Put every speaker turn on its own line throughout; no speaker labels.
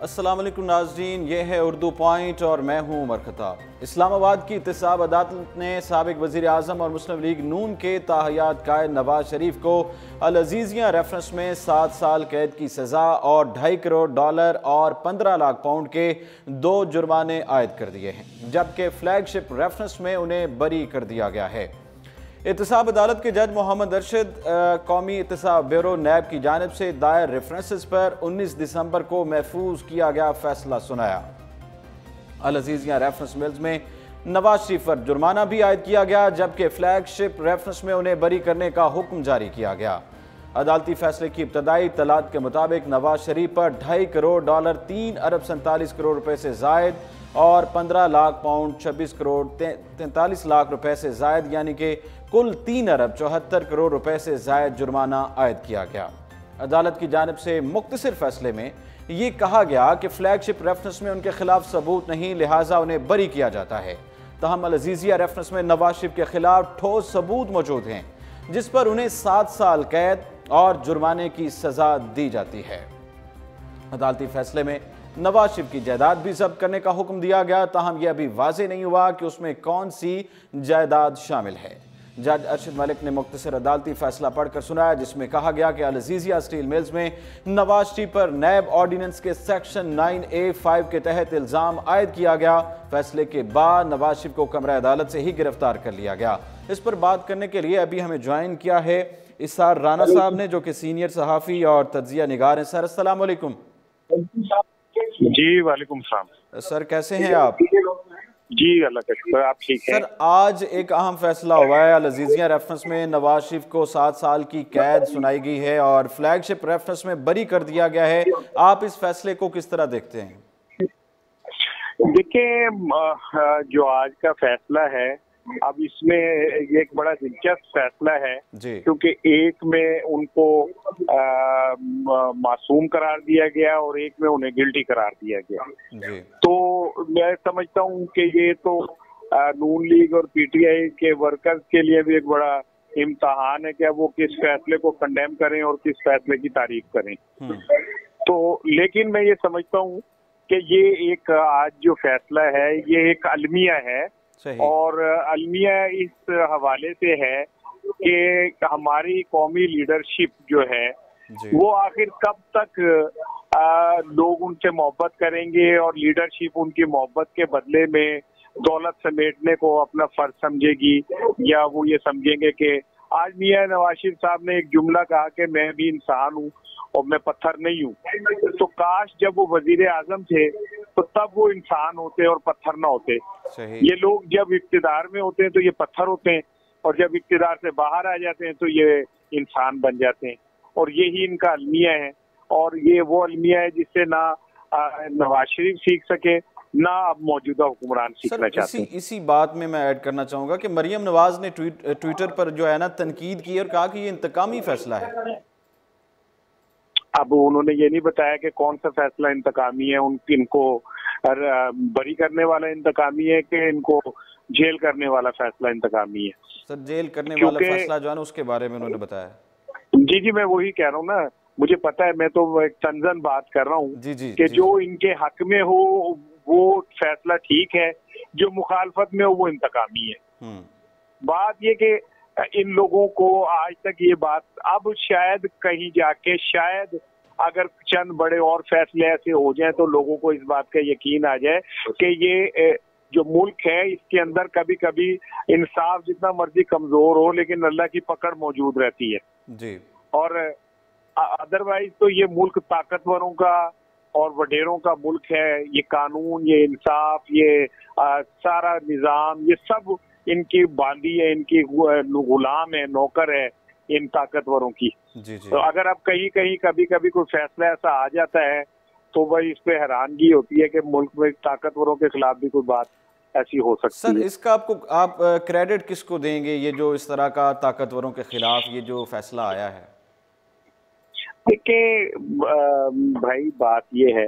अस्सलाम वालेकुम नाज़रीन, ये है उर्दू पॉइंट और मैं हूँ उमर खताब। इस्लामाबाद की इत्तेसाब अदालत ने साबिक वज़ीर आज़म और मुस्लिम लीग नून के ताहयात कायद नवाज शरीफ को अल अज़ीज़िया रेफरेंस में 7 साल कैद की सज़ा और $2.5 करोड़ और 15 लाख पाउंड के 2 जुर्माने आयद कर दिए हैं, जबकि फ्लैगशिप रेफरेंस में उन्हें बरी कर दिया गया है। एहतसाब अदालत के जज मोहम्मद अरशद कौमी एहतसाब ब्यूरो नैब की जानिब से दायर रेफरेंसेस पर 19 दिसंबर को महफूज किया गया फैसला सुनाया। अल अज़ीज़िया रेफरेंस मिल्स में नवाज शरीफ पर जुर्माना भी आयद किया गया, जबकि फ्लैगशिप रेफरेंस में उन्हें बरी करने का हुक्म जारी किया गया। अदालती फैसले की इब्तदाई तलात के मुताबिक नवाज शरीफ पर $2.5 करोड़ 3 अरब 47 करोड़ रुपए से जायद और 15 लाख पाउंड 26 करोड़ 43 लाख रुपए से जायद यानी कि कुल 3 अरब 74 करोड़ रुपए से जायद जुर्माना आयद किया गया। अदालत की जानिब से मुख्तसर फैसले में ये कहा गया कि फ्लैगशिप रेफरेंस में उनके खिलाफ सबूत नहीं, लिहाजा उन्हें बरी किया जाता है। तहम अल अज़ीज़िया रेफरेंस में नवाज शरीफ के खिलाफ ठोस सबूत मौजूद हैं, जिस पर उन्हें 7 साल कैद और जुर्माने की सजा दी जाती है। अदालती फैसले में नवाज शरीफ की जायदाद भी जब्त करने का हुक्म दिया गया, ताहम यह अभी वाज़ेह नहीं हुआ कि उसमें कौन सी जायदाद शामिल है। जज अरशद मलिक ने मुख्तसर अदालती फैसला पढ़कर सुनाया, जिसमें कहा गया कि अल अज़ीज़िया स्टील मिल्स में नवाज शरीफ पर नैब ऑर्डिनेंस के सेक्शन 9A5 के तहत इल्ज़ाम आयद किया गया। फैसले के बाद नवाज शरीफ को कमरा अदालत से ही गिरफ्तार कर लिया गया। इस पर बात करने के लिए अभी हमें ज्वाइन किया है इसार राना साहब ने, जो कि सीनियर सहाफ़ी और तज्ज़िया निगार हैं। सर अस्सलाम वालेकुम।
जी वालेकुम सलाम।
सर कैसे हैं आप?
जी अल्लाह का शुक्र, आप ठीक हैं?
सर आज एक अहम फैसला हुआ है। अल अज़ीज़िया रेफरेंस में नवाज शरीफ को 7 साल की कैद सुनाई गई है और फ्लैगशिप रेफरेंस में बरी कर दिया गया है। आप इस फैसले को किस तरह देखते हैं?
देखिए, जो आज का फैसला है, अब इसमें एक बड़ा दिलचस्प फैसला है, क्योंकि एक में उनको मासूम करार दिया गया और एक में उन्हें गिल्टी करार दिया गया। तो मैं समझता हूँ कि ये तो नून लीग और पीटीआई के वर्कर्स के लिए भी एक बड़ा इम्तहान है कि वो किस फैसले को कंडेम करें और किस फैसले की तारीफ करें। तो लेकिन मैं ये समझता हूँ कि ये एक आज जो फैसला है ये एक अलमिया है, और अलमिया इस हवाले से है कि हमारी कौमी लीडरशिप जो है वो आखिर कब तक लोग उनसे मोहब्बत करेंगे और लीडरशिप उनकी मोहब्बत के बदले में दौलत समेटने को अपना फर्ज समझेगी, या वो ये समझेंगे कि आज मियां नवाज शरीफ साहब ने एक जुमला कहा कि मैं भी इंसान हूँ और मैं पत्थर नहीं हूँ। तो काश जब वो वजीर आजम थे तो तब वो इंसान होते और पत्थर ना होते। ये लोग जब इक्तिदार में होते हैं तो ये पत्थर होते हैं, और जब इक्तिदार से बाहर आ जाते हैं तो ये इंसान बन जाते हैं। और यही इनका अलमिया है, और ये वो अलमिया है जिससे ना नवाज शरीफ सीख सके, ना अब मौजूदा हुक्मरान सीखना चाहते हैं।
इसी बात में मैं ऐड करना चाहूंगा कि मरियम नवाज ने ट्विटर पर जो है ना तनकीद की और कहा कि ये इंतकामी फैसला है।
अब उन्होंने ये नहीं बताया कि कौन सा फैसला इंतकामी है, इनको बरी करने वाला इंतकामी है कि इनको जेल करने वाला फैसला इंतकामी है।
सर जेल करने वाला फैसला जो है ना उसके बारे में उन्होंने बताया।
जी मैं वही कह रहा हूँ ना, मुझे पता है, मैं तो एक तंजन बात कर रहा हूँ कि जो इनके हक में हो वो फैसला ठीक है, जो मुखालफत में हो वो इंतकामी है। बात ये कि इन लोगों को आज तक ये बात, अब शायद कहीं जाके शायद अगर चंद बड़े और फैसले ऐसे हो जाएं तो लोगों को इस बात का यकीन आ जाए कि ये जो मुल्क है इसके अंदर कभी कभी इंसाफ जितना मर्जी कमजोर हो लेकिन अल्लाह की पकड़ मौजूद रहती है
जी।
और अदरवाइज तो ये मुल्क ताकतवरों का और वडेरों का मुल्क है। ये कानून, ये इंसाफ, ये सारा निजाम, ये सब इनकी बांदी है, इनकी गुलाम है, नौकर है इन ताकतवरों की। तो अगर अब कहीं कहीं कभी कभी कोई फैसला ऐसा आ जाता है तो वही इस पे हैरानगी होती है कि मुल्क में ताकतवरों के खिलाफ भी कोई बात ऐसी हो सकती है।
सर इसका आप क्रेडिट किसको देंगे, ये जो इस तरह का ताकतवरों के खिलाफ ये जो फैसला आया है?
देखिए भाई, बात ये है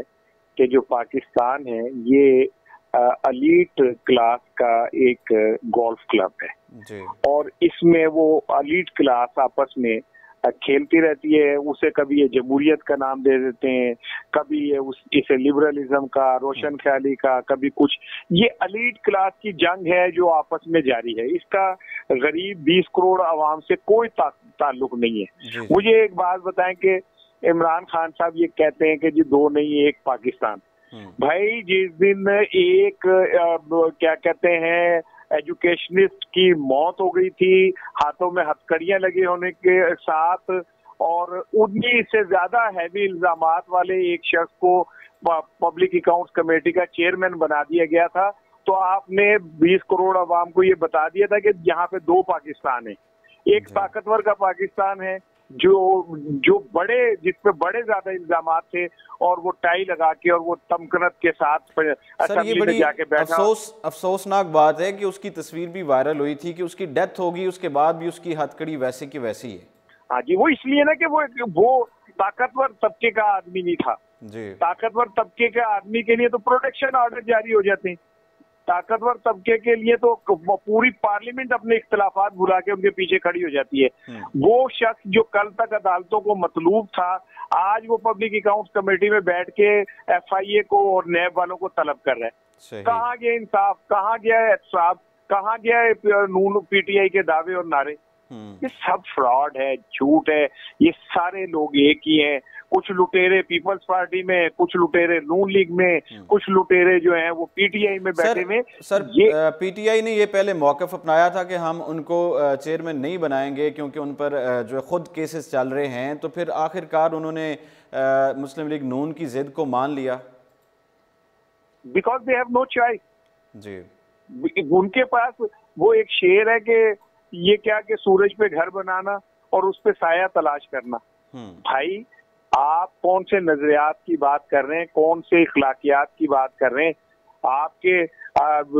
कि जो पाकिस्तान है ये अलीट क्लास का एक गोल्फ क्लब है, और इसमें वो अलीट क्लास आपस में खेलती रहती है। उसे कभी ये जमहूरियत का नाम दे देते हैं, कभी ये इसे लिबरलिज्म का, रोशन ख्याली का, कभी कुछ। ये एलीट क्लास की जंग है जो आपस में जारी है। इसका गरीब 20 करोड़ आवाम से कोई ताल्लुक नहीं है। मुझे एक बात बताएं कि इमरान खान साहब ये कहते हैं कि जी दो नहीं एक पाकिस्तान। भाई जिस दिन एक क्या कहते हैं एजुकेशनिस्ट की मौत हो गई थी हाथों में हथकड़ियां लगे होने के साथ, और 19 से ज्यादा हैवी इल्जामात वाले एक शख्स को पब्लिक अकाउंट्स कमेटी का चेयरमैन बना दिया गया था, तो आपने 20 करोड़ अवाम को ये बता दिया था कि यहाँ पे दो पाकिस्तान है। एक ताकतवर का पाकिस्तान है जो बड़े, जिसपे बड़े ज्यादा इल्जामात थे, और वो टाई लगा के और वो तमकनत के साथ
असेंबली में जाके बैठा। अफसोसनाक बात है कि उसकी तस्वीर भी वायरल हुई थी कि उसकी डेथ होगी, उसके बाद भी उसकी हथकड़ी वैसे की वैसी है।
हाँ जी, वो इसलिए ना कि वो ताकतवर तबके का आदमी नहीं था जी। ताकतवर तबके के आदमी के लिए तो प्रोटेक्शन ऑर्डर जारी हो जाते हैं। ताकतवर तबके के लिए तो पूरी पार्लियामेंट अपने इख्तलाफात भुला के उनके पीछे खड़ी हो जाती है। वो शख्स जो कल तक अदालतों को मतलूब था, आज वो पब्लिक अकाउंट्स कमेटी में बैठ के FIA को और नैब वालों को तलब कर रहा है। कहाँ गया इंसाफ, कहाँ गया एहतसाब, कहाँ गया नून PTI के दावे और नारे? ये सब फ्रॉड है, झूठ है। ये सारे लोग एक ही हैं। कुछ लुटेरे पीपल्स पार्टी में, कुछ लुटेरे नून लीग में, कुछ लुटेरे जो हैं वो PTI में बैठे हुए।
सर PTI ने ये पहले मौक़िफ़ अपनाया था कि हम उनको चेयरमैन नहीं बनाएंगे क्योंकि उन पर जो खुद केसेस चल रहे हैं, तो फिर आखिरकार उन्होंने मुस्लिम लीग नून की जिद को मान लिया।
Because they have no choice
जी।
उनके पास वो एक शेर है कि ये क्या कि सूरज पे घर बनाना और उस पे साया तलाश करना। भाई आप कौन से नजरियात की बात कर रहे हैं, कौन से इखलाकियात की बात कर रहे हैं? आपके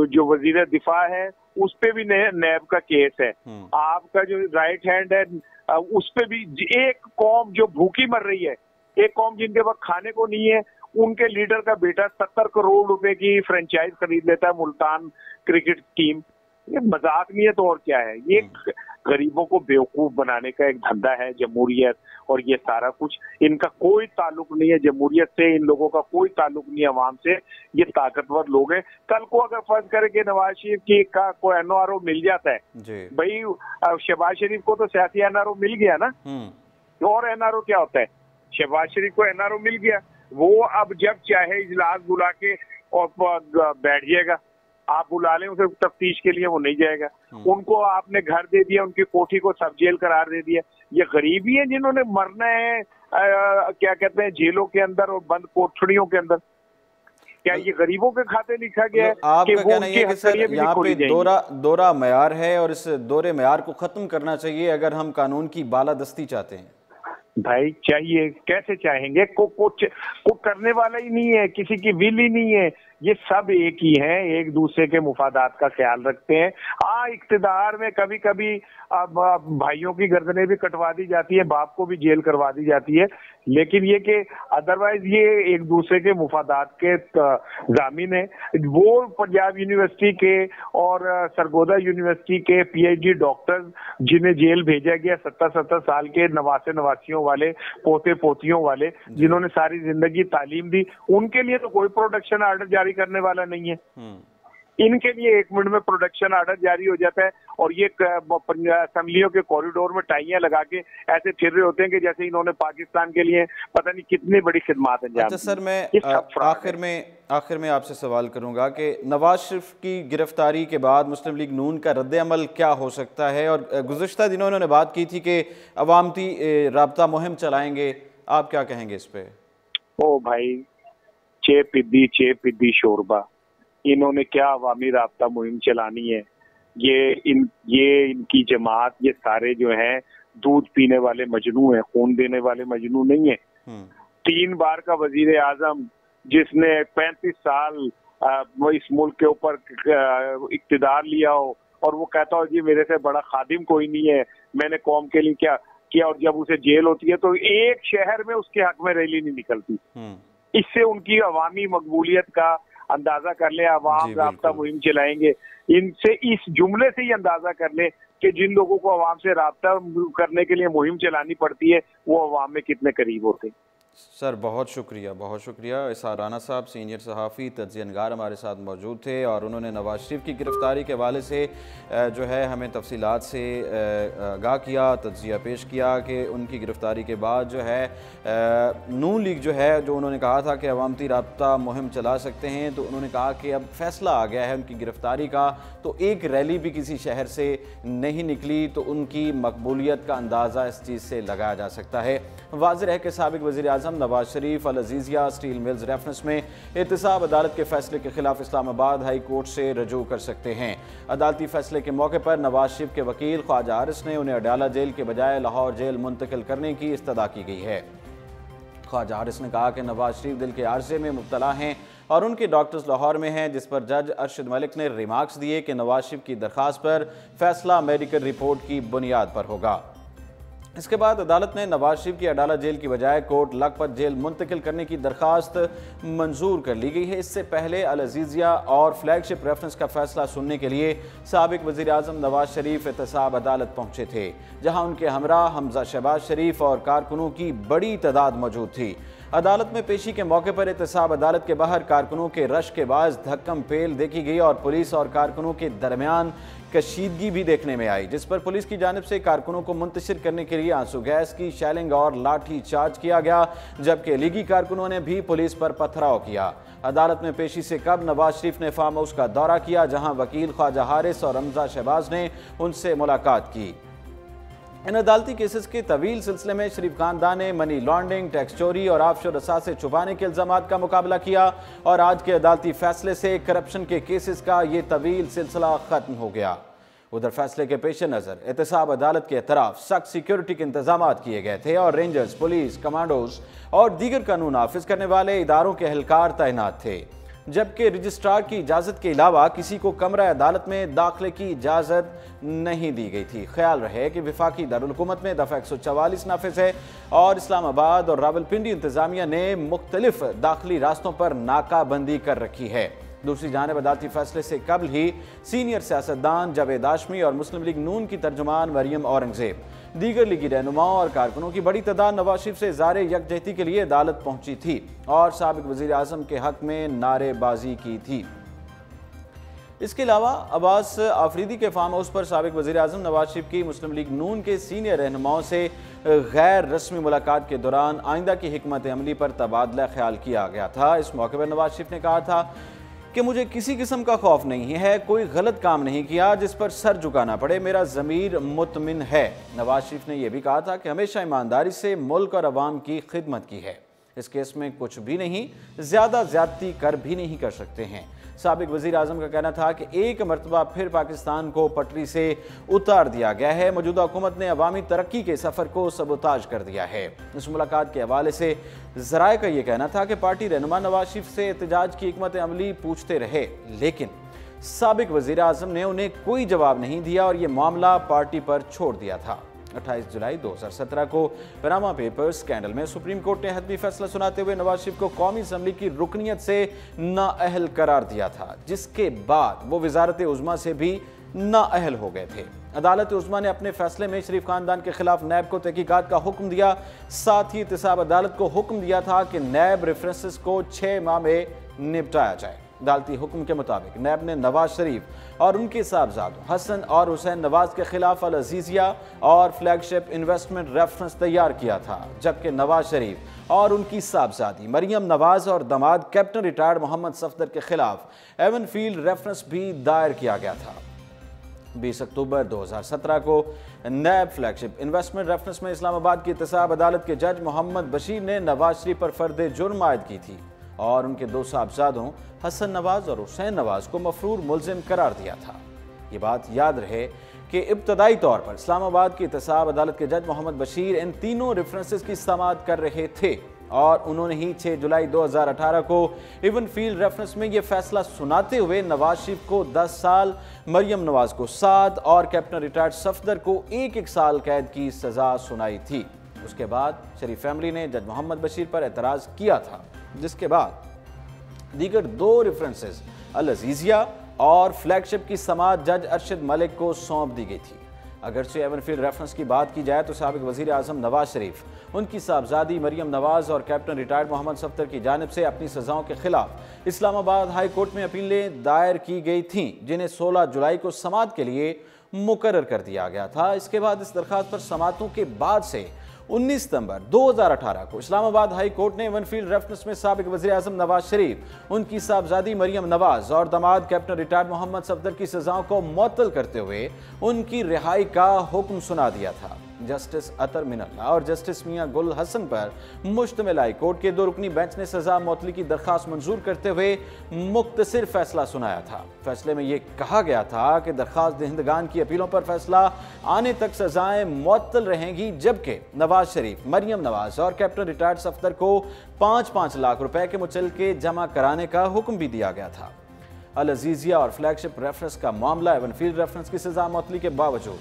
जो वजीर दिफा है उस पे भी नैब का केस है। आपका जो राइट हैंड है उस पे भी एक कौम जो भूखी मर रही है, एक कौम जिनके पास खाने को नहीं है, उनके लीडर का बेटा 70 करोड़ रुपए की फ्रेंचाइज खरीद लेता है मुल्तान क्रिकेट टीम। ये मजाक नहीं है तो और क्या है? ये गरीबों को बेवकूफ बनाने का एक धंधा है जमहूरियत, और ये सारा कुछ। इनका कोई ताल्लुक नहीं है जमहूरियत से, इन लोगों का कोई ताल्लुक नहीं है अवाम से। ये ताकतवर लोग हैं। कल को अगर फर्ज करे कि नवाज शरीफ की का कोई NRO मिल जाता है, भाई शहबाज शरीफ को तो सियासी NRO मिल गया ना, और NRO क्या होता है? शहबाज शरीफ को NRO मिल गया, वो अब जब चाहे इजलास बुला के और बैठ जाएगा। आप बुला लें उसे तफ्तीश के लिए, वो नहीं जाएगा। उनको आपने घर दे दिया, उनकी कोठी को सब जेल करार दे दिया। ये गरीबी है जिन्होंने मरना है क्या कहते हैं जेलों के अंदर और बंद कोठड़ियों के अंदर। क्या ये गरीबों के खाते लिखा गया है?
आपका कहना है कि सर यहाँ पे दोहरा मयार है और इस दोहरे मयार को खत्म करना चाहिए अगर हम कानून की बालादस्ती चाहते हैं?
भाई चाहिए, कैसे चाहेंगे? को करने वाला ही नहीं है, किसी की विल ही नहीं है। ये सब एक ही हैं, एक दूसरे के मुफादात का ख्याल रखते हैं। इक्तिदार में कभी कभी भाइयों की गर्दनें भी कटवा दी जाती है, बाप को भी जेल करवा दी जाती है, लेकिन ये कि अदरवाइज ये एक दूसरे के मुफादात के जामिन है। वो पंजाब यूनिवर्सिटी के और सरगोदा यूनिवर्सिटी के PhD डॉक्टर्स जिन्हें जेल भेजा गया 70-70 साल के नवासियों वाले, पोते पोतियों वाले, जिन्होंने सारी जिंदगी तालीम दी, उनके लिए तो कोई प्रोडक्शन ऑर्डर जारी करने वाला नहीं है। इनके लिए 1 मिनट में प्रोडक्शन ऑर्डर जारी हो जाता है, और ये असेंबलियों के कॉरिडोर में टाइयां लगा के ऐसे फिर रहे होते हैं कि जैसे इन्होंने पाकिस्तान के लिए पता नहीं कितनी बड़ी खिदमत अंजाम दी।
अच्छा सर, मैं आखिर में आपसे सवाल करूंगा कि नवाज शरीफ की गिरफ्तारी के बाद मुस्लिम लीग नून का रद्द-ए-अमल क्या हो सकता है? और गुज़िश्ता दिनों इन्होंने बात की थी कि अवामती राब्ता मुहिम चलाएंगे, आप क्या कहेंगे इस पे?
ओ भाई, चे पिद्दी शोरबा, इन्होंने क्या अवामी राब्ता मुहिम चलानी है? ये इनकी जमात, ये सारे जो हैं दूध पीने वाले मजनू हैं, खून देने वाले मजनू नहीं है। 3 बार का वजीर आजम जिसने 35 साल इस मुल्क के ऊपर इक्तिदार लिया हो, और वो कहता हो जी मेरे से बड़ा खादिम कोई नहीं है, मैंने कौम के लिए क्या किया, और जब उसे जेल होती है तो एक शहर में उसके हक में रैली नहीं निकलती। इससे उनकी अवामी मकबूलियत का अंदाजा कर ले। अवाम राब्ता मुहिम चलाएंगे, इनसे इस जुमले से ही अंदाजा कर ले कि जिन लोगों को अवाम से राब्ता करने के लिए मुहिम चलानी पड़ती है वो अवाम में कितने करीब होते हैं।
सर बहुत शुक्रिया। इसार राना साहब सीनियर सहाफ़ी तज्ज़ियानगार हमारे साथ मौजूद थे और उन्होंने नवाज शरीफ की गिरफ़्तारी के हवाले से जो है हमें तफसीलात से आगाह किया, तज्ज़िया पेश किया कि उनकी गिरफ़्तारी के बाद जो है नून लीग जो है, जो उन्होंने कहा था कि अवामती राब्ता मुहिम चला सकते हैं, तो उन्होंने कहा कि अब फ़ैसला आ गया है उनकी गिरफ़्तारी का, तो एक रैली भी किसी शहर से नहीं निकली, तो उनकी मकबूलियत का अंदाज़ा इस चीज़ से लगाया जा सकता है। वाज़ेह है कि साबिक़ वज़ीर आज़म Nawaz Sharif Al-Azizia steel mills reference में एहतसाब अदालत के फैसले के खिलाफ इस्लामाबाद हाई कोर्ट से रजू कर सकते हैं। अदालती फैसले के मौके पर नवाज शरीफ के वकील ख्वाजा हारिस ने उन्हें अडयाला जेल के बजाय लाहौर जेल मुंतकिल करने की इस्तदा की गई है। ख्वाजा हारिस ने कहा कि नवाज शरीफ दिल के आर्जे में मुब्तला हैं और उनके डॉक्टर्स लाहौर में हैं, जिस पर जज अरशद मलिक ने रिमार्क्स दिए कि नवाज शरीफ की दरख्वास्त पर फैसला मेडिकल रिपोर्ट की बुनियाद पर होगा। इसके बाद अदालत ने नवाज शरीफ की अडाला जेल की बजाय कोट लखपत जेल मुंतकिल करने की दरख्वास्त मंजूर कर ली गई है। इससे पहले अल-अज़ीज़िया और फ्लैगशिप रेफरेंस का फैसला सुनने के लिए साबिक़ वज़ीर आज़म नवाज शरीफ एहतसाब अदालत पहुंचे थे, जहां उनके हमरा हमजा शहबाज शरीफ और कारकुनों की बड़ी तादाद मौजूद थी। अदालत में पेशी के मौके पर एहतसाब अदालत के बाहर कारकुनों के रश के बाद धक्कम पेल देखी गई और पुलिस और कारकुनों के दरमियान कशीदगी भी देखने में आई, जिस पर पुलिस की जानिब से कारकुनों को मुंतशिर करने के लिए आंसू गैस की शेलिंग और लाठी चार्ज किया गया, जबकि लीगी कारकुनों ने भी पुलिस पर पथराव किया। अदालत में पेशी से कब नवाज शरीफ ने फार्म हाउस का दौरा किया, जहां वकील ख्वाजा हारिस और हमजा शहबाज ने उनसे मुलाकात की। इन अदालती केसेस के तवील सिलसिले में शरीफ खानदान ने मनी लॉन्ड्रिंग, टैक्स चोरी और ऑफशोर असासे छुपाने के इल्जामात का मुकाबला किया और आज के अदालती फैसले से करप्शन के केसेस का ये तवील सिलसिला खत्म हो गया। उधर फैसले के पेश नज़र एहतसाब अदालत के तरफ सख्त सिक्योरिटी के इंतजाम किए गए थे और रेंजर्स, पुलिस, कमांडोज और दीगर कानून नाफिज करने वाले इदारों के एहलकार तैनात थे, जबकि रजिस्ट्रार की इजाज़त के अलावा किसी को कमरा अदालत में दाखिले की इजाज़त नहीं दी गई थी। ख्याल रहे कि वफाकी दारुल हुकूमत में दफ़ा 144 नाफिज है और इस्लामाबाद और रावलपिंडी इंतजामिया ने मुख्तलिफ दाखिली रास्तों पर नाकाबंदी कर रखी है। दूसरी जानिब अदालती फैसले से कबल ही सीनियर सियासतदान जावेद हाशमी और मुस्लिम लीग नून की तर्जुमान मरियम औरंगजेब, दीगर लीगी रहनुमाओं और कारकुनों की बड़ी तादाद नवाज शरीफ से इज़हार यकजहती के लिए अदालत पहुंची थी और साबिक़ वज़ीर आज़म के हक में नारेबाजी की थी। इसके अलावा अब्बास आफरीदी के फार्म हाउस पर साबिक़ वज़ीर आज़म नवाज शरीफ की मुस्लिम लीग नून के सीनियर रहनुमाओं से गैर रस्मी मुलाकात के दौरान आइंदा की हिकमत अमली पर तबादला ख्याल किया गया था। इस मौके पर नवाज शरीफ ने कहा था कि मुझे किसी किस्म का खौफ नहीं है, कोई गलत काम नहीं किया जिस पर सर झुकाना पड़े, मेरा ज़मीर मुतमिन है। नवाज शरीफ ने यह भी कहा था कि हमेशा ईमानदारी से मुल्क और अवाम की खिदमत की है, इस केस में कुछ भी नहीं, ज़्यादा ज़्यादती कर भी नहीं कर सकते हैं। साबिक़ वज़ीर आज़म का कहना था कि एक मरतबा फिर पाकिस्तान को पटरी से उतार दिया गया है, मौजूदा हुकूमत ने अवामी तरक्की के सफ़र को सबोताज कर दिया है। इस मुलाकात के हवाले से ज़राए का यह कहना था कि पार्टी रहनुमा नवाज शरीफ से एहतजाज की हिकमत अमली पूछते रहे, लेकिन साबिक़ वज़ीर आज़म ने उन्हें कोई जवाब नहीं दिया और ये मामला पार्टी पर छोड़ दिया था। 28 जुलाई 2017 को पनामा पेपर्स स्कैंडल में सुप्रीम कोर्ट ने हतमी फैसला सुनाते हुए नवाज शरीफ को कौमी असम्बली की रुकनियत से नाअहल करार दिया था, जिसके बाद वो वजारत उज़्मा से भी नाअहल हो गए थे। अदालत उज़्मा ने अपने फैसले में शरीफ खानदान के खिलाफ नैब को तहकीकात का हुक्म दिया। साथ ही एहतसाब अदालत को हुक्म दिया था कि नैब रेफरेंसेस को 6 माह में निपटाया जाए। अदालती हुक्म के मुताबिक नैब ने नवाज शरीफ और उनके साहबजादों हसन और हुसैन नवाज के खिलाफ अल-अज़ीज़िया और फ्लैगशिप इन्वेस्टमेंट रेफरेंस तैयार किया था, जबकि नवाज शरीफ और उनकी साहबजादी मरियम नवाज और दामाद कैप्टन रिटायर्ड मोहम्मद सफदर के खिलाफ एवनफील्ड रेफरेंस भी दायर किया गया था। 20 अक्टूबर 2017 को नैब फ्लैगशिप इन्वेस्टमेंट रेफरेंस में इस्लामाबाद की एहतसाब अदालत के जज मोहम्मद बशीर ने नवाज शरीफ पर फर्द जुर्म आयद की थी और उनके 2 साहबजादों हसन नवाज और हुसैन नवाज को मफरूर मुलजिम करार दिया था। ये बात याद रहे कि इब्तदाई तौर पर इस्लामाबाद की एहतसाब अदालत के जज मोहम्मद बशीर इन तीनों रेफरेंसेस की समाअत कर रहे थे और उन्होंने ही 6 जुलाई 2018 को इवनफील्ड रेफरेंस में यह फैसला सुनाते हुए नवाज शरीफ को 10 साल, मरियम नवाज को 7 और कैप्टन रिटायर्ड सफदर को 1 साल कैद की सजा सुनाई थी। उसके बाद शरीफ फैमिली ने जज मोहम्मद बशीर पर एतराज़ किया था, जिसके बाद दीगर 2 रेफरेंसेस अल-अज़ीज़िया और फ्लैगशिप की समाअत जज अरशद मलिक को सौंप दी गई थी। अगरचे एवनफील्ड रेफरेंस की बात की जाए तो साबिक वज़ीर आज़म नवाज शरीफ, उनकी साहबजादी मरियम नवाज और कैप्टन रिटायर्ड मोहम्मद सफ्दर की जानिब से अपनी सज़ाओं के खिलाफ इस्लामाबाद हाई कोर्ट में अपीलें दायर की गई थीं, जिन्हें 16 जुलाई को समाअत के लिए मुकर्रर कर दिया गया था। इसके बाद इस दरखास्त पर समाअतों के बाद से 19 सितंबर 2018 को इस्लामाबाद हाई कोर्ट ने एवनफील्ड रेफरेंस में साबिक वज़ीर आज़म नवाज शरीफ, उनकी साहबजादी मरियम नवाज और दामाद कैप्टन रिटायर्ड मोहम्मद सफ्दर की सजाओं को मुअत्तल करते हुए उनकी रिहाई का हुक्म सुना दिया था। जस्टिस अतर मिनल्ला और जस्टिस मियां गुल हसन पर मुश्तमिल हाई कोर्ट के 2 रुकनी बेंच ने सजा मुअत्तली की दरखास्त मंजूर करते हुए मुख्तसर फैसला सुनाया था। फैसले में यह कहा गया था कि दरखास्त दहिंदगान की अपीलों पर फैसला आने तक सजाएं मुअत्तल रहेंगी, जबकि नवाज शरीफ, मरियम नवाज और कैप्टन रिटायर्ड सफ्दर को 5-5 लाख रुपए के मुचलके जमा कराने का हुक्म भी दिया गया था। अल अजीजिया और फ्लैगशिप रेफरेंस का मामला एवनफील्ड रेफरेंस की सजा मुअत्तली के बावजूद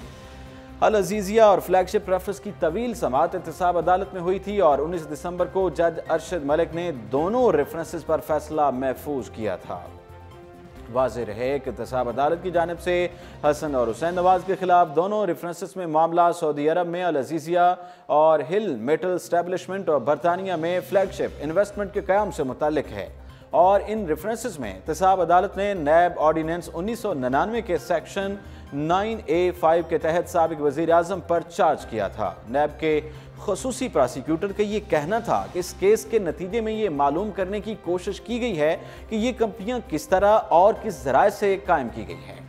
अल अजीजिया और फ्लैगशिप रेफरेंस की तवील समाअत एहतसाब अदालत में हुई थी और 19 दिसंबर को जज अरशद मलिक ने दोनों रेफरेंसेस पर फैसला महफूज किया था। वाज़ेह रहे कि एहतसाब अदालत की जानिब से हसन और हुसैन नवाज के खिलाफ दोनों रेफरेंसेस में मामला सऊदी अरब में अल अजीजिया और हिल मेटल स्टैब्लिशमेंट और बरतानिया में फ्लैगशिप इन्वेस्टमेंट के क़याम से मुताल्लिक है और इन रेफरेंसेस में एहतसाब अदालत ने नैब ऑर्डिनेंस 1999 के सेक्शन 9A5 के तहत साबिक वज़ीर आज़म पर चार्ज किया था। नैब के खसूसी प्रोसिक्यूटर का ये कहना था कि इस केस के नतीजे में ये मालूम करने की कोशिश की गई है कि ये कंपनियां किस तरह और किस ज़राए से कायम की गई हैं।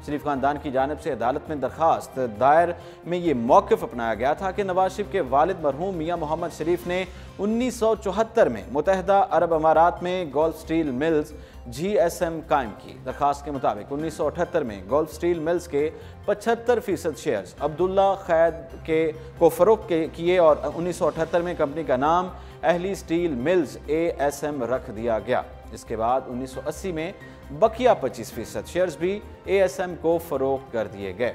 शरीफ खानदान की जानिब से अदालत में दरखास्त दायर में ये मौक़िफ़ अपनाया गया था कि नवाज शरीफ के वालिद मरहूम मियां मोहम्मद शरीफ ने 1974 में मुत्तहिदा अरब अमारात में गल्फ स्टील मिल्स GSM कायम की। दरखास्त के मुताबिक 1978 में गल्फ स्टील मिल्स के 75% शेयर्स अब्दुल्ला खैद को फ़रोख्त किए और 1978 में कंपनी का नाम अहली स्टील मिल्स ASM रख दिया गया। इसके बाद 1980 में बकिया 25% शेयर्स भी ASM को फ़रोख्त कर दिए गए।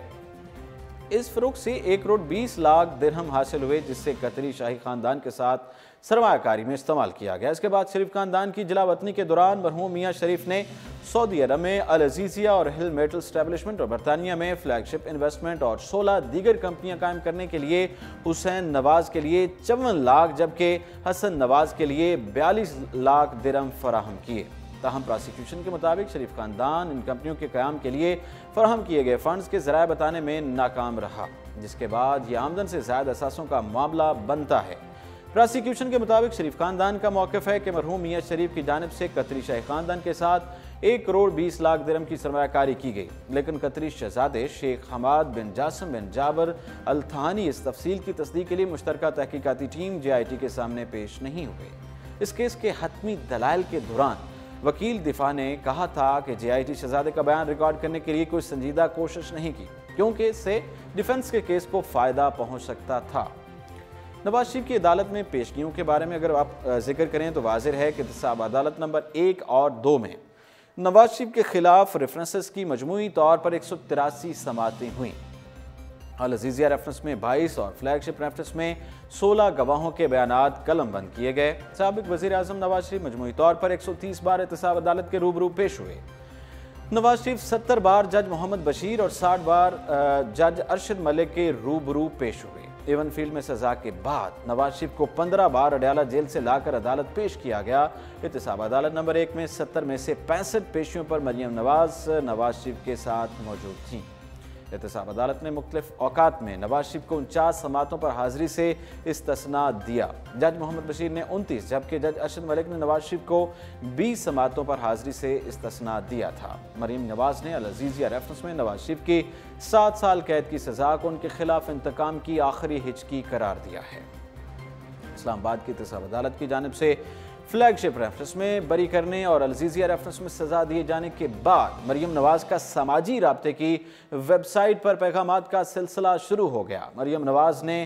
इस फ़रोख्त से 1 करोड़ 20 लाख दिरहम हासिल हुए, जिससे कतरी शाही ख़ानदान के साथ सरमायाकारी में इस्तेमाल किया गया। इसके बाद शरीफ खानदान की जलावतनी के दौरान मरहूम मियां शरीफ ने सऊदी अरब में अल अजीजिया और हिल मेटल स्टैब्लिशमेंट और बरतानिया में फ्लैगशिप इन्वेस्टमेंट और 16 दीगर कंपनियां कायम करने के लिए हुसैन नवाज के लिए 54 लाख जबकि हसन नवाज के लिए 42 लाख दिरहम फराहम किए। ताहम प्रोसिक्यूशन के मुताबिक शरीफ खानदान इन कंपनियों के क़याम के लिए फराहम किए गए फंड्स के ज़राए बताने में नाकाम रहा, जिसके बाद ये आमदन से ज़ायद असासों का मामला बनता है। प्रोसिक्यूशन के मुताबिक शरीफ खानदान का मौक़िफ़ है कि मरहूम मियां शरीफ की जानिब से कतरी शाही खानदान के साथ 1 करोड़ 20 लाख दिरहम की सरमायाकारी की गई, लेकिन कतरी शहजादे शेख हमाद बिन जासिम बिन जाबर अल थानी इस तफसील की तस्दीक के लिए मुश्तरका तहकीकाती टीम JIT के सामने पेश नहीं हुए। इस केस के हतमी दलाइल के दौरान वकील दिफा ने कहा था कि JIT शहजादे का बयान रिकॉर्ड करने के लिए कोई संजीदा कोशिश नहीं की, क्योंकि इससे डिफेंस के केस को फ़ायदा पहुँच सकता था। नवाज शरीफ की अदालत में पेशगियों के बारे में अगर आप जिक्र करें तो वाज़ेह है कि एहतसाब अदालत नंबर 1 और 2 में नवाज शरीफ के खिलाफ रेफरेंसेस की मजमूई तौर पर 183 समाअतें हुई। अल अजीजिया रेफरेंस में 22 और फ्लैगशिप रेफरेंस में 16 गवाहों के बयानात कलम बंद किए गए। साबिक वज़ीर आज़म नवाज शरीफ मजमूई तौर पर 130 बार एहतसाब अदालत के रूबरू पेश हुए। नवाज शरीफ 70 बार जज मोहम्मद बशीर और 60 बार जज अरशद मलिक के रूबरू पेश हुए। एवनफील्ड में सजा के बाद नवाज शरीफ को 15 बार अडयाला जेल से लाकर अदालत पेश किया गया। एहतसाब अदालत नंबर 1 में 70 में से 65 पेशियों पर मरियम नवाज शरीफ के साथ मौजूद थीं। एहतसाब अदालत ने मुख्तलिफ औकात में नवाज शरीफ को 49 समाअतों पर हाजिरी से इस्तिस्ना दिया। जज मोहम्मद बशीर ने 29 जबकि जज अरशद मलिक ने नवाज शरीफ को 20 समाअतों पर हाजिरी से इस्तिस्ना दिया था। मरीम नवाज ने अल अजीजिया रेफरेंस में नवाज शरीफ की 7 साल कैद की सजा को उनके खिलाफ इंतकाम की आखिरी हिचकी करार दिया है। इस्लामाबाद की एहतसाब अदालत की जानिब से फ्लैगशिप रेफरेंस में बरी करने और अल अजीजिया रेफरेंस में सजा दिए जाने के बाद मरियम नवाज का समाजी राब्ते की वेबसाइट पर पैगामात का सिलसिला शुरू हो गया। मरियम नवाज ने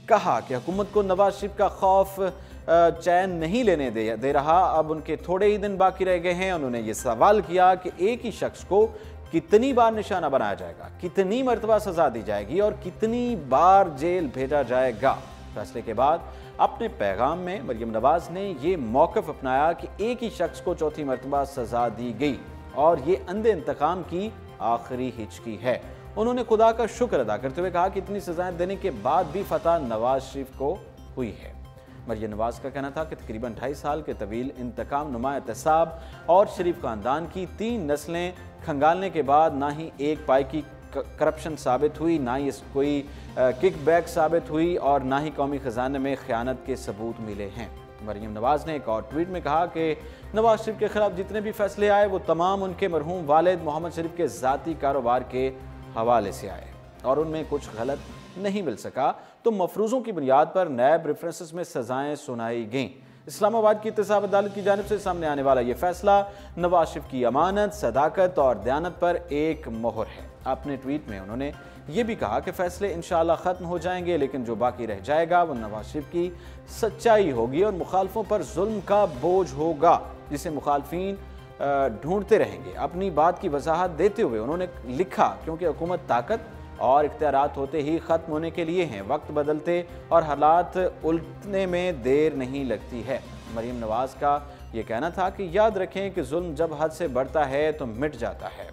कहा कि हुकूमत को नवाज शरीफ का खौफ चैन नहीं लेने दे रहा, अब उनके थोड़े ही दिन बाकी रह गए हैं। उन्होंने ये सवाल किया कि एक ही शख्स को कितनी बार निशाना बनाया जाएगा, कितनी मरतबा सजा दी जाएगी और कितनी बार जेल भेजा जाएगा। फैसले के बाद अपने पैगाम में मरियम नवाज ने ये मौक़िफ़ अपनाया कि एक ही शख्स को चौथी मरतबा सजा दी गई और ये अंधे इंतकाम की आखिरी हिचकी है। उन्होंने खुदा का शुक्र अदा करते हुए कहा कि इतनी सजाएं देने के बाद भी फतह नवाज शरीफ को हुई है। मरियम नवाज का कहना था कि तकरीबन 2.5 साल के तवील इंतकाम नुमा एहतसाब और शरीफ खानदान की 3 नस्लें खंगालने के बाद ना ही एक पाई की करप्शन साबित हुई, ना ही कोई किकबैक साबित हुई और ना ही कौमी खजाने में खयानत के सबूत मिले हैं। मरियम नवाज ने एक और ट्वीट में कहा कि नवाज शरीफ के खिलाफ जितने भी फैसले आए वो तमाम उनके मरहूम वालिद मोहम्मद शरीफ के ज़ाती कारोबार के हवाले से आए और उनमें कुछ गलत नहीं मिल सका तो मफरूज़ों की बुनियाद पर नैब रेफरेंसेस में सजाएं सुनाई गईं। इस्लामाबाद की इत्तेसाब अदालत की जानिब से सामने आने वाला यह फैसला नवाज शरीफ की अमानत, सदाकत और दयानत पर एक मोहर है। अपने ट्वीट में उन्होंने ये भी कहा कि फैसले इंशाअल्लाह ख़त्म हो जाएंगे, लेकिन जो बाकी रह जाएगा वो नवाज शरीफ की सच्चाई होगी और मुखालफों पर जुल्म का बोझ होगा जिसे मुखालफीन ढूंढते रहेंगे। अपनी बात की वजाहत देते हुए उन्होंने लिखा, क्योंकि हुकूमत ताकत और इख्तियारात होते ही ख़त्म होने के लिए हैं, वक्त बदलते और हालात उलटने में देर नहीं लगती है। मरियम नवाज का ये कहना था कि याद रखें कि जुल्म जब हद से बढ़ता है तो मिट जाता है।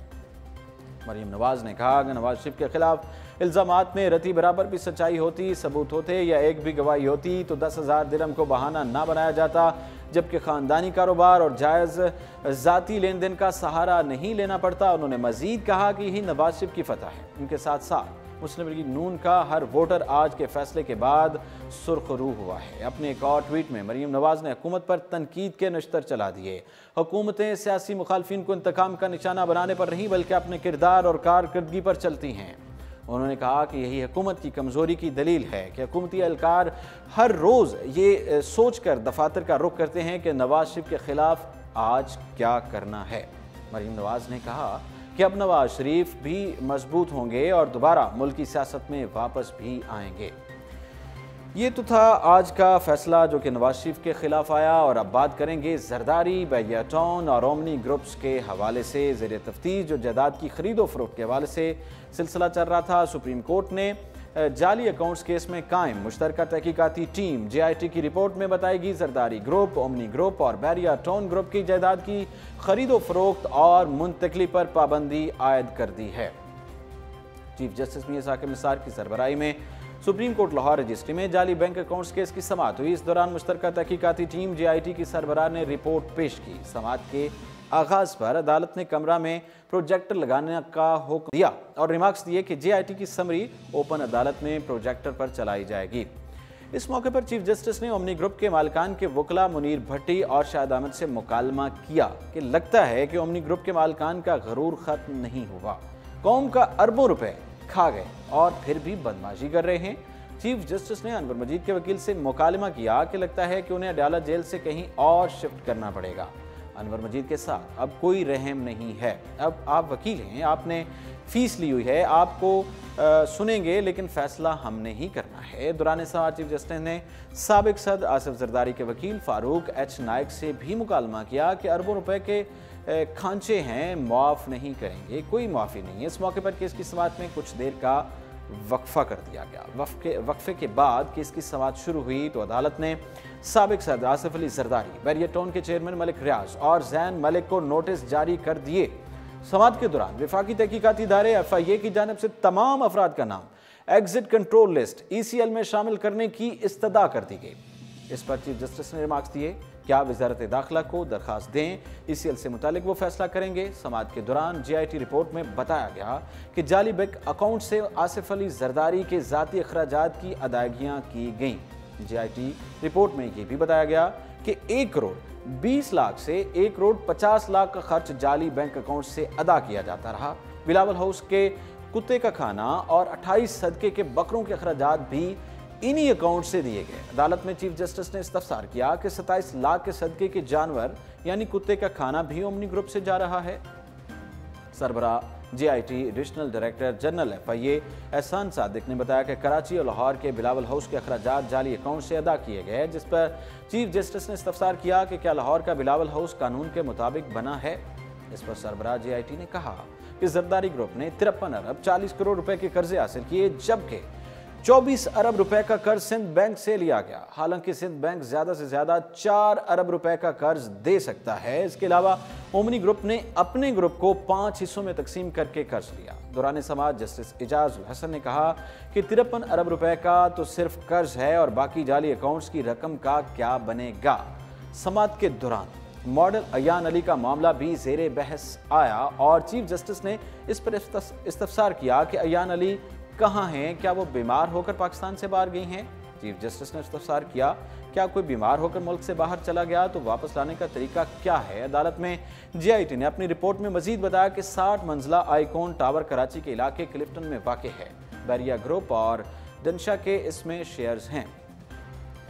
मरियम नवाज ने कहा कि नवाज शरीफ के खिलाफ इल्ज़ामात में रती बराबर भी सच्चाई होती, सबूत होते या एक भी गवाही होती तो 10,000 दिरहम को बहाना ना बनाया जाता, जबकि ख़ानदानी कारोबार और जायज़ ज़ाती लेन देन का सहारा नहीं लेना पड़ता। उन्होंने मज़ीद कहा कि यही नवाज शरीफ की फतह है। उनके साथ साथ मुस्लिम लीग नून का हर वोटर आज के फैसले के बाद सुर्खरू हुआ है। अपने एक और ट्वीट में मरियम नवाज ने हुकूमत पर तनकीद के नश्तर चला दिए। हुकूमतें सियासी मुखालफिन को इंतकाम का निशाना बनाने पर नहीं बल्कि अपने किरदार और कारकर्दगी पर चलती हैं। उन्होंने कहा कि यही हुकूमत की कमज़ोरी की दलील है कि हुकूमती एहलकार हर रोज़ ये सोच कर दफातर का रुख करते हैं कि नवाज शरीफ के खिलाफ आज क्या करना है। मरियम नवाज ने कहा कि अब नवाज शरीफ भी मजबूत होंगे और दोबारा मुल्क की सियासत में वापस भी आएंगे। ये तो था आज का फैसला जो कि नवाज शरीफ के खिलाफ आया। और अब बात करेंगे जरदारी, बैरियाटोन और ओमनी ग्रुप्स के हवाले से। ज़ेर तफ्तीश जो जायदाद की खरीदो फरोख्त के हवाले से सिलसिला चल रहा था, सुप्रीम कोर्ट ने जाली अकाउंट्स केस में कायम मुश्तरका तहकीकाती टीम JIT की रिपोर्ट में बताएगी जरदारी ग्रुप, ओमनी ग्रुप और बैरियाटोन ग्रुप की जायदाद की खरीदो फरोख्त और मुंतकली पर पाबंदी आयद कर दी है। चीफ जस्टिस मियां साकिब निसार की सरबराही में सुप्रीम कोर्ट लाहौर रजिस्ट्री में जाली बैंक अकाउंट्स केस की समाअत हुई। इस दौरान मुश्तरका तहकीकाती टीम JIT की सरबराह ने रिपोर्ट पेश की। समाअत के आगाज पर अदालत ने कमरा में प्रोजेक्टर लगाने का हुक्म दिया और रिमार्क्स दिए कि JIT की समरी ओपन अदालत में प्रोजेक्टर पर चलाई जाएगी। इस मौके पर चीफ जस्टिस ने ओमनी ग्रुप के मालिकान के वकला मुनीर भट्टी और शाहिद अहमद से मुकालमा किया कि लगता है कि ओमनी ग्रुप के मालिकान का गरूर खत्म नहीं हुआ, कौम का अरबों रुपए खा गए और फिर भी बदमाशी कर रहे हैं। चीफ जस्टिस ने अनवर मजीद के वकील से मुकालमा किया कि लगता है कि उन्हें अदालत जेल से कहीं और शिफ्ट करना पड़ेगा। अनवर मजीद के साथ अब कोई रहम नहीं है। अब आप वकील हैं, आपने फीस ली हुई है, आपको सुनेंगे, लेकिन फैसला हमने ही करना है। दौरान समाअत चीफ जस्टिस ने साबिक सदर आसिफ जरदारी के वकील फारूक H नायक से भी मुकालमा किया कि अरबों रुपए के खांचे हैं, मुआफ़ नहीं करेंगे, कोई मुआफ़ी नहीं है। इस मौके पर केस की समाअत में कुछ देर का वक्फा कर दिया गया। वक्फे के बाद केस की समाअत शुरू हुई तो अदालत ने साबिक सदर आसिफ अली जरदारी, बैरियाटोन के चेयरमैन मलिक रियाज और जैन मलिक को नोटिस जारी कर दिए। समाअत के दौरान विफाकी तहकीकाती इदारे FIA की जानिब से तमाम अफराद का नाम एग्जिट कंट्रोल लिस्ट ECL में शामिल करने की इस्तदा कर दी गई। इस पर चीफ जस्टिस ने रिमार्क्स दिए, क्या वजारत दाखिला को दरखास्त दें, ECL से मुतालिक वो फैसला करेंगे। समाअत के दौरान JIT रिपोर्ट में बताया गया कि जाली बैंक अकाउंट से आसिफ अली जरदारी के ज़ाती अखराजात की अदायगियाँ की गईं। JIT रिपोर्ट में यह भी बताया गया कि 1 करोड़ 20 लाख से 1 करोड़ 50 लाख का खर्च जाली बैंक अकाउंट से अदा किया जाता रहा। बिलावल हाउस के कुत्ते का खाना और 28 सदके के बकरों के अखराजात भी इन्हीं अकाउंट से दिए गए। अदालत में चीफ जस्टिस ने इस्तफसार किया कि 27 लाख के सदके के जानवर यानी कुत्ते का खाना भी ओमनी ग्रुप से जा रहा है। सरबराह JIT additional director general FIA एहसान सादिक ने बताया कि कराची और लाहौर के बिलावल हाउस के अखराजात जाली अकाउंट से अदा किए गए, जिस पर चीफ जस्टिस ने इस्तफसार किया कि क्या लाहौर का बिलावल हाउस कानून के मुताबिक बना है। इस पर सरबराह JIT ने कहा कि जरदारी ग्रुप ने 53 अरब 40 करोड़ रुपए के कर्जे हासिल किए, जबकि 24 अरब रुपए का कर्ज सिंध बैंक से लिया गया। हालांकि सिंध बैंक ज्यादा से ज्यादा 4 अरब रुपए का कर्ज दे सकता है। इसके अलावा ओमनी ग्रुप ने अपने ग्रुप को 5 हिस्सों में तकसीम करके कर्ज लिया। दौरान समाअत जस्टिस एजाज उल हसन ने कहा कि 53 अरब रुपए का तो सिर्फ कर्ज है और बाकी जाली अकाउंट्स की रकम का क्या बनेगा। समाअत के दौरान मॉडल अयान अली का मामला भी ज़ेरे बहस आया और चीफ जस्टिस ने इस पर इस्तफसार किया कि अयान अली कहाँ हैं, क्या वो बीमार होकर पाकिस्तान से बाहर गई हैं। चीफ जस्टिस ने इस्तफसार किया, क्या कोई बीमार होकर मुल्क से बाहर चला गया तो वापस लाने का तरीका क्या है। अदालत में GIT ने अपनी रिपोर्ट में मजीद बताया कि 60 मंजिला आइकॉन टावर कराची के इलाके क्लिफ्टन में वाक़ है। बैरिया ग्रुप और डंशा के इसमें शेयर्स हैं।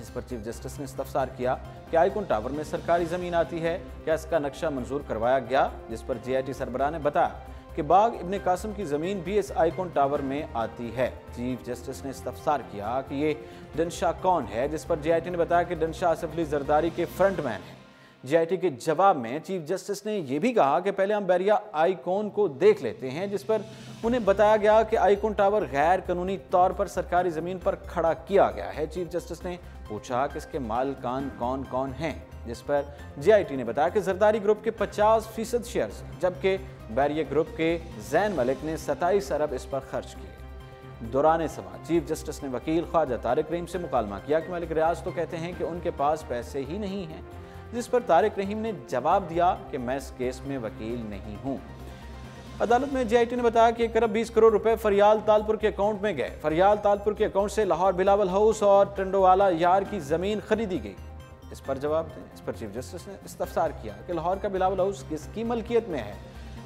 इस पर चीफ जस्टिस ने इस्तफसार किया कि आइकॉन टावर में सरकारी ज़मीन आती है, क्या इसका नक्शा मंजूर करवाया गया। जिस पर GIT सरबराह ने बताया कि बाग इब्ने कासिम की ज़मीन भी इस आइकॉन टावर में आती है। चीफ जस्टिस ने इस्तफसार किया कि ये डंशा कौन है। जिस पर GIT ने बताया कि डंशा आसिफ अली जरदारी के फ्रंटमैन है। GIT के जवाब में चीफ जस्टिस ने यह भी कहा कि पहले हम बैरिया आइकॉन को देख लेते हैं, जिस पर उन्हें बताया गया कि आइकॉन टावर गैर कानूनी तौर पर सरकारी ज़मीन पर खड़ा किया गया है। चीफ जस्टिस ने पूछा कि इसके मालिकान कौन कौन हैं, जिस पर GIT ने बताया कि जरदारी ग्रुप के 50% शेयर्स, जबकि बैरिया ग्रुप के जैन मलिक ने 27 अरब इस पर खर्च किए। दौरान समाअत चीफ जस्टिस ने वकील ख्वाजा तारिक रहीम से मुकालमा किया कि मलिक रियाज तो कहते हैं कि उनके पास पैसे ही नहीं हैं। जिस पर तारिक रहीम ने जवाब दिया कि मैं इस केस में वकील नहीं हूँ। अदालत में GIT ने बताया कि 1 अरब 20 करोड़ रुपए फरियाल तालपुर के अकाउंट में गए। फरियाल तालपुर के अकाउंट से लाहौर बिलावल हाउस और टंडोवाला यार की जमीन खरीदी गई। इस पर जवाब दें। इस पर चीफ जस्टिस ने इस्तफसार किया कि लाहौर का बिलावल हाउस किसकी मलकियत में है।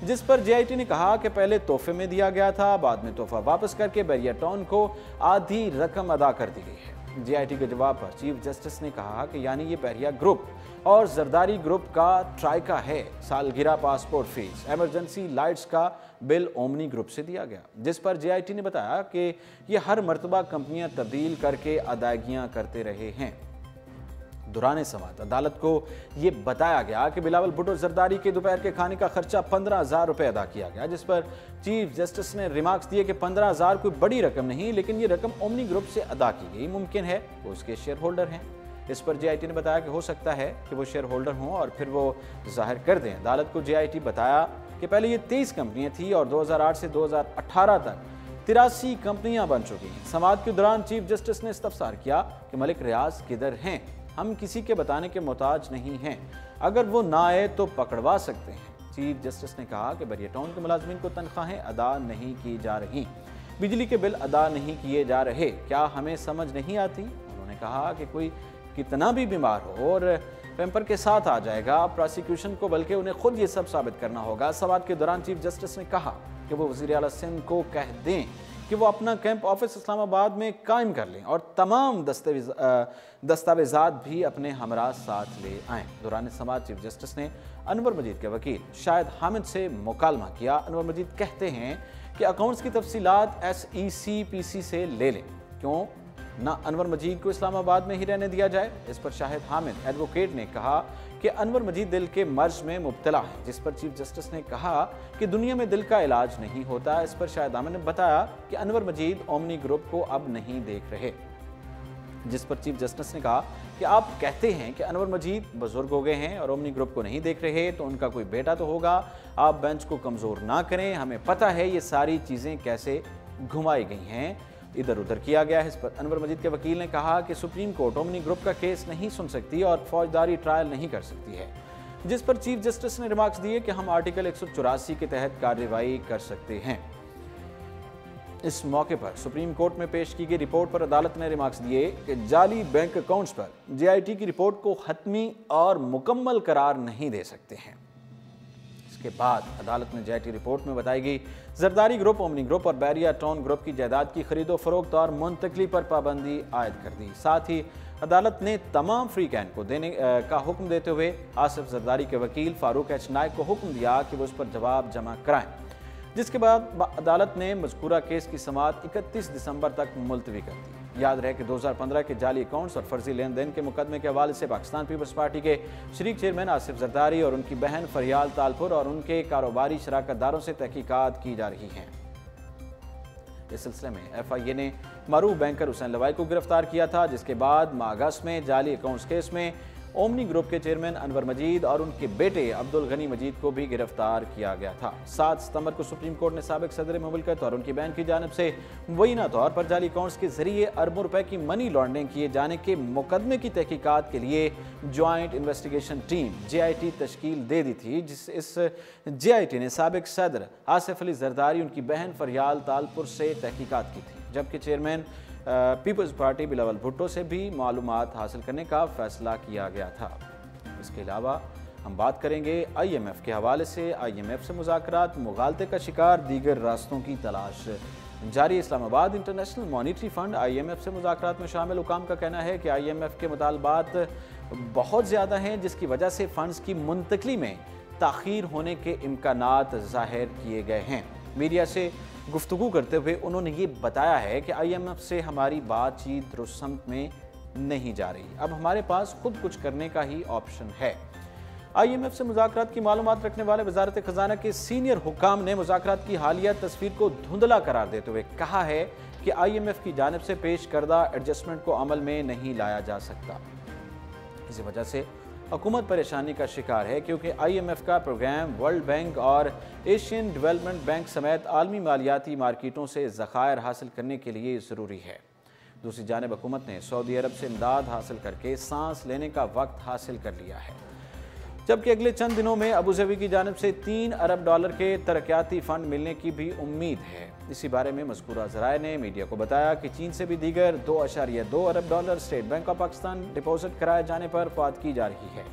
जिस पर GIT ने कहा कि पहले तोहफे में दिया गया था, बाद में तोहफा वापस करके बैरिया टाउन को आधी रकम अदा कर दी गई है। GIT के जवाब पर चीफ जस्टिस ने कहा कि यानी ये बैरिया ग्रुप और जरदारी ग्रुप का ट्राइका है। सालगिरह पासपोर्ट फीस, एमरजेंसी लाइट्स का बिल ओमनी ग्रुप से दिया गया। जिस पर GIT ने बताया कि ये हर मरतबा कंपनियां तब्दील करके अदायगियां करते रहे हैं। दौरान समाअत अदालत को ये बताया गया कि बिलावल भुट्टो जरदारी के दोपहर के खाने का खर्चा 15,000 रुपये अदा किया गया। जिस पर चीफ जस्टिस ने रिमार्क्स दिए कि 15,000 कोई बड़ी रकम नहीं, लेकिन ये रकम ओमनी ग्रुप से अदा की गई। मुमकिन है वो उसके शेयर होल्डर हैं। इस पर GIT ने बताया कि हो सकता है कि वो शेयर होल्डर हों और फिर वो जाहिर कर दें। अदालत को GIT बताया कि पहले ये 23 कंपनियां थी और 2008 से 2018 तक 83 कंपनियां बन चुकी हैं। समाअत के दौरान चीफ जस्टिस ने इस्तफसार किया कि मलिक रियाज किधर हैं, हम किसी के बताने के मोहताज नहीं हैं, अगर वो ना आए तो पकड़वा सकते हैं। चीफ जस्टिस ने कहा कि बैरिया टाउन के मुलाजमीन को तनख्वाहें अदा नहीं की जा रही, बिजली के बिल अदा नहीं किए जा रहे, क्या हमें समझ नहीं आती। उन्होंने कहा कि कोई कितना भी बीमार हो और पेम्पर के साथ आ जाएगा प्रोसिक्यूशन को, बल्कि उन्हें खुद ये सब साबित करना होगा। समाअत के दौरान चीफ जस्टिस ने कहा कि वो वज़ीर आला सिंध को कह दें कि वो अपना कैंप ऑफिस इस्लामाबाद में कायम कर लें और तमाम दस्तावेजात भी अपने हमरा साथ ले आएँ। दौरान समाअत चीफ जस्टिस ने अनवर मजीद के वकील शाहिद हामिद से मुकालमा किया। अनवर मजीद कहते हैं कि अकाउंट्स की तफसीलात SECPC से ले लें, क्यों ना अनवर मजीद को इस्लामाबाद में ही रहने दिया जाए। इस पर शाहिद हामिद एडवोकेट ने कहा कि अनवर मजीद दिल के मर्ज में मुब्तला है। जिस पर चीफ जस्टिस ने कहा कि दुनिया में दिल का इलाज नहीं होता। इस पर शाहिद हामिद ने बताया कि अनवर मजीद ओमनी ग्रुप को अब नहीं देख रहे। जिस पर चीफ जस्टिस ने कहा कि आप कहते हैं कि अनवर मजीद बुजुर्ग हो गए हैं और ओमनी ग्रुप को नहीं देख रहे, तो उनका कोई बेटा तो होगा। आप बेंच को कमज़ोर ना करें, हमें पता है ये सारी चीज़ें कैसे घुमाई गई हैं, इधर उधर किया गया है। इस पर अनवर मजीद के वकील ने कहा कि सुप्रीम कोर्ट ओमनी ग्रुप का केस नहीं सुन सकती और फौजदारी ट्रायल नहीं कर सकती है। जिस पर चीफ जस्टिस ने रिमार्क्स दिए कि हम आर्टिकल 184 के तहत कार्रवाई कर सकते हैं। इस मौके पर सुप्रीम कोर्ट में पेश की गई रिपोर्ट पर अदालत ने रिमार्क्स दिए कि जाली बैंक अकाउंट्स पर GIT की रिपोर्ट को हतमी और मुकम्मल करार नहीं दे सकते हैं। इसके बाद अदालत ने GIT रिपोर्ट में बताई गई जरदारी ग्रुप, ओमनी ग्रुप और बैरिया टाउन ग्रुप की जायदाद की खरीदो फरोख्त और मुंतकली पर पाबंदी आयद कर दी। साथ ही अदालत ने तमाम फ्री कैन को देने का हुक्म देते हुए आसिफ जरदारी के वकील फारूक H नायक को हुक्म दिया कि वो उस पर जवाब जमा कराएं। जिसके बाद अदालत ने मज़कूरा केस की समाअत 31 दिसंबर तक मुलतवी कर दी। याद रहे कि 2015 के जाली अकाउंट्स और फर्जी लेन देन के मुकदमे के हवाले से पाकिस्तान पीपल्स पार्टी के शरीक चेयरमैन आसिफ जरदारी और उनकी बहन फरियाल तालपुर और उनके कारोबारी शराकतदारों से तहकीकात की जा रही हैं। इस सिलसिले में FIA ने मरूफ बैंकर हुसैन लवाई को गिरफ्तार किया था, जिसके बाद माह अगस्त में जाली अकाउंट्स केस में ओमनी ग्रुप के चेयरमैन अनवर मजीद और उनके बेटे अब्दुल गनी मजीद को भी गिरफ्तार किया गया था। 7 सितंबर को सुप्रीम कोर्ट ने साबिक सदर मुमलिकत और उनकी बहन की जानिब से मुबैना तौर पर जाली अकाउंट्स के जरिए अरबों रुपए की मनी लॉन्ड्रिंग किए जाने के मुकदमे की तहकीकात के लिए ज्वाइंट इन्वेस्टिगेशन टीम JIT तश्कील दे दी थी। इस JIT ने साबिक सदर आसिफ अली जरदारी, उनकी बहन फरियाल तालपुर से तहकीकात की थी, जबकि चेयरमैन पीपल्स पार्टी बिलावल भुट्टो से भी मालूमात हासिल करने का फैसला किया गया था। इसके अलावा हम बात करेंगे IMF के हवाले से। IMF से मुज़ाकरात, मुगालते का शिकार, दीगर रास्तों की तलाश जारी। Islamabad international monetary fund IMF से मुज़ाकरात में शामिल हुकाम का कहना है कि IMF के मुतालबात बहुत ज़्यादा हैं, जिसकी वजह से फ़ंड्स की मुंतकली में ताख़ीर होने के इम्कानात ज़ाहिर किए गए हैं। मीडिया से गुफ्तगू करते हुए उन्होंने ये बताया है कि IMF से हमारी बातचीत दुरुस्त समत में नहीं जा रही, अब हमारे पास खुद कुछ करने का ही ऑप्शन है। IMF से मुज़ाकरात की मालूमात रखने वाले वजारत खजाना के सीनियर हुकाम ने मुज़ाकरात की हालिया तस्वीर को धुंधला करार देते हुए कहा है कि IMF की जानिब से पेश करदा एडजस्टमेंट को अमल में नहीं लाया जा सकता। इसी वजह से हुकूमत परेशानी का शिकार है, क्योंकि IMF का प्रोग्राम वर्ल्ड बैंक और एशियन डेवलपमेंट बैंक समेत आलमी मालियाती मार्केटों से ज़खायर हासिल करने के लिए ज़रूरी है। दूसरी जानिब हुकूमत ने सऊदी अरब से इमदाद हासिल करके सांस लेने का वक्त हासिल कर लिया है, जबकि अगले चंद दिनों में अबूधाबी की जानिब से $3 अरब के तरक्याती फ़ंड मिलने की भी उम्मीद है। इसी बारे में मज़कूरा ज़राए ने मीडिया को बताया कि चीन से भी दीगर $2.2 अरब State Bank of Pakistan deposit कराए जाने पर बात की जा रही है,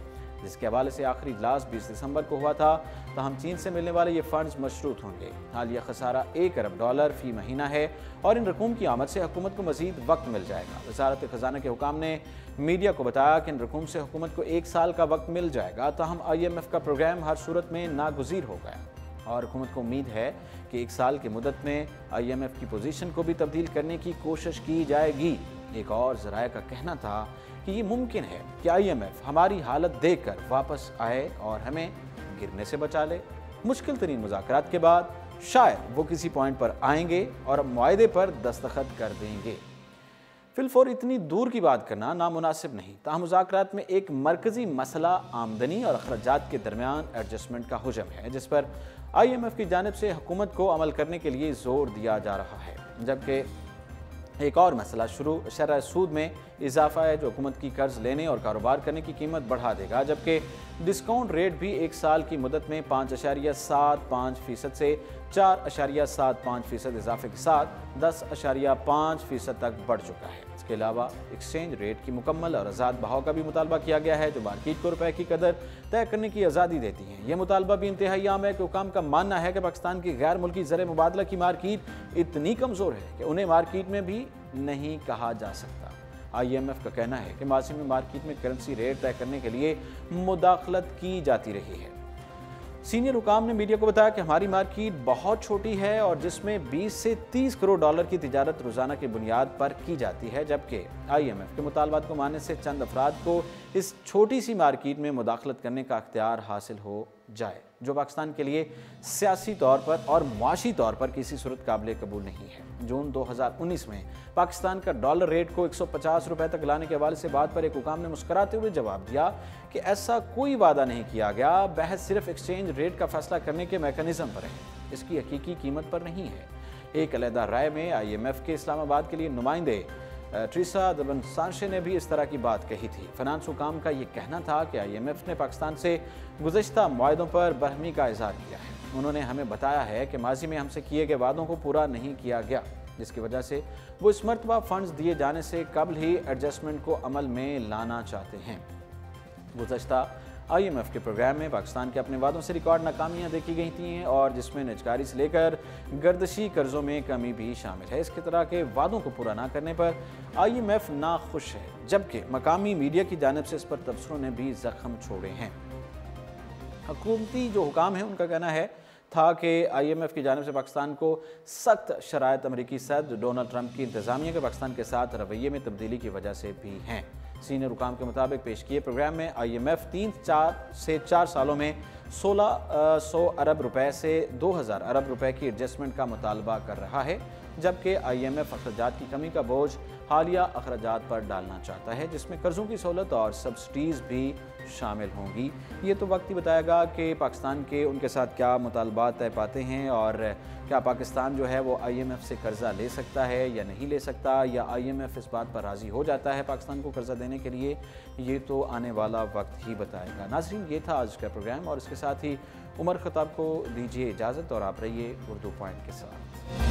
जिसके हवाले से आखिरी इजलास 20 दिसंबर को हुआ था। ताहम चीन से मिलने वाले ये फंड्स मशरूत होंगे। हालिया खसारा $1 अरब फी महीना है और इन रकूम की आमद से हुकूमत को मजीद वक्त मिल जाएगा। वजारत खजाना के हुकाम ने मीडिया को बताया कि इन रकूम से हुकूमत को 1 साल का वक्त मिल जाएगा। ताहम IMF का प्रोग्राम हर सूरत में नागुज़ीर हो गया और हुकूमत को उम्मीद है कि 1 साल की मुद्दत में IMF की पोजीशन को भी तब्दील करने की कोशिश की जाएगी। एक और ज़राए का कहना था कि ये मुमकिन है कि IMF हमारी हालत देखकर वापस आए और हमें गिरने से बचा ले। मुश्किल तरीन मुज़ाकरात के बाद शायद वो किसी पॉइंट पर आएंगे और मुआहदे पर दस्तखत कर देंगे। फिलफौर इतनी दूर की बात करना नामुनासिब नहीं। ताहम मुज़ाकरात में एक मरकज़ी मसला आमदनी और अखराजात के दरमियान एडजस्टमेंट का हुजम है, जिस पर IMF की जानिब से हुकूमत को अमल करने के लिए ज़ोर दिया जा रहा है। जबकि एक और मसला शरह सूद में इजाफा है, जो हुकूमत की कर्ज लेने और कारोबार करने की कीमत बढ़ा देगा, जबकि डिस्काउंट रेट भी 1 साल की मुद्दत में 5.75% से 4.75% इजाफे के साथ 10.5% तक बढ़ चुका है। इसके अलावा एक्सचेंज रेट की मुकम्मल और आज़ाद बहाव का भी मुतालबा किया गया है, जो मार्केट को रुपए की कदर तय करने की आज़ादी देती है। यह मुतालबा भी इंतहाई आम है कि हुकाम का मानना है कि पाकिस्तान की गैर मुल्की ज़र मुबादला की मार्केट इतनी कमज़ोर है कि उन्हें मार्केट में भी नहीं कहा जा सकता। IMF का कहना है कि माजी में मार्केट में करेंसी रेट तय करने के लिए मुदाखलत की जाती रही है। सीनियर हुकाम ने मीडिया को बताया कि हमारी मार्केट बहुत छोटी है और जिसमें 20 से 30 करोड़ डॉलर की तिजारत रोज़ाना की बुनियाद पर की जाती है, जबकि IMF के मुतालबात को मानने से चंद अफराद को इस छोटी सी मार्केट में मुदाखलत करने का अख्तियार हासिल हो जाए, जो पाकिस्तान के लिए सियासी तौर पर और मुआशी तौर पर किसी सूरत काबिल कबूल नहीं है। जून 2019 में पाकिस्तान का डॉलर रेट को 150 रुपए तक लाने के हवाले से बात पर एक हुकाम ने मुस्कराते हुए जवाब दिया कि ऐसा कोई वादा नहीं किया गया, बहस सिर्फ एक्सचेंज रेट का फैसला करने के मैकेनिज्म पर है, इसकी हकीकी कीमत पर नहीं है। एक अलहदा राय में IMF के इस्लामाबाद के लिए नुमाइंदे ट्रीसा दबनसांशे ने भी इस तरह की बात कही थी। फाइनेंस हुकाम का ये कहना था कि IMF ने पाकिस्तान से गुज़श्ता मुआहदों पर बरहमी का इज़हार किया है। उन्होंने हमें बताया है कि माजी में हमसे किए गए वादों को पूरा नहीं किया गया, जिसकी वजह से वो इस मरतबा फंड्स दिए जाने से कबल ही एडजस्टमेंट को अमल में लाना चाहते हैं। गुज़श्ता IMF के प्रोग्राम में पाकिस्तान के अपने वादों से रिकॉर्ड नाकामियां देखी गई थी और जिसमें निजकारी से लेकर गर्दशी कर्जों में कमी भी शामिल है। इसके तरह के वादों को पूरा ना करने पर IMF नाखुश है, जबकि मकामी मीडिया की जानिब से इस पर तबसरों ने भी जख्म छोड़े हैं। हुकूमती जो हुकाम है उनका कहना है था कि IMF की जानिब से पाकिस्तान को सख्त शराइत अमरीकी सदर डोनाल्ड ट्रंप की इंतज़ामिया के पाकिस्तान के साथ रवैये में तब्दीली की वजह से भी हैं। सीनियर हुकाम के मुताबिक पेश किए प्रोग्राम में IMF 3 से 4 सालों में 1600 अरब रुपए से 2000 अरब रुपए की एडजस्टमेंट का मुतालबा कर रहा है जबकि IMF अखराजात की कमी का बोझ हालिया अखराजात पर डालना चाहता है, जिसमें कर्जों की सहूलत और सब्सिडीज़ भी शामिल होंगी। ये तो वक्त ही बताएगा कि पाकिस्तान के उनके साथ क्या मुतालबात तय पाते हैं और क्या पाकिस्तान जो है वो IMF से कर्ज़ा ले सकता है या नहीं ले सकता, या IMF इस बात पर राज़ी हो जाता है पाकिस्तान को कर्ज़ा देने के लिए। ये तो आने वाला वक्त ही बताएगा। नाज़रीन, ये था आज का प्रोग्राम और इसके साथ ही उमर खताब को दीजिए इजाज़त और आप रहिए उर्दू पॉइंट के साथ।